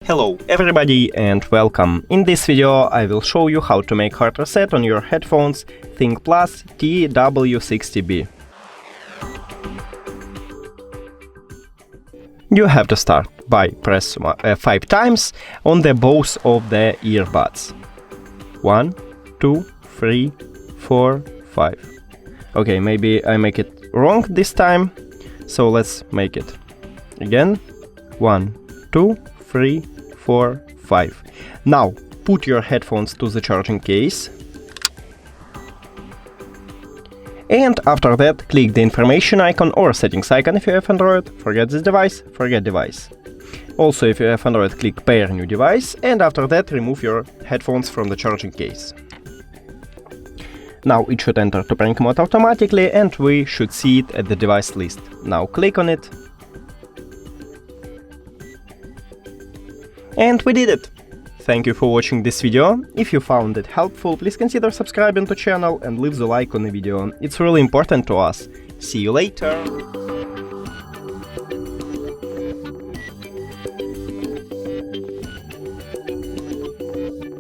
Hello everybody and welcome. In this video I will show you how to make hard reset on your headphones ThinkPlus TW60B. You have to start by press 5 times on the both of the earbuds. 1, 2, 3, 4, 5. Okay, maybe I make it wrong this time, so let's make it again. 1, 2, 3, 4, 5. Now put your headphones to the charging case. And after that, click the information icon or settings icon if you have Android. Forget this device, forget device. Also, if you have Android, click pair new device, and after that, remove your headphones from the charging case. Now it should enter to prank mode automatically, and we should see it at the device list. Now click on it. And we did it! Thank you for watching this video. If you found it helpful, please consider subscribing to the channel and leave the like on the video. It's really important to us. See you later!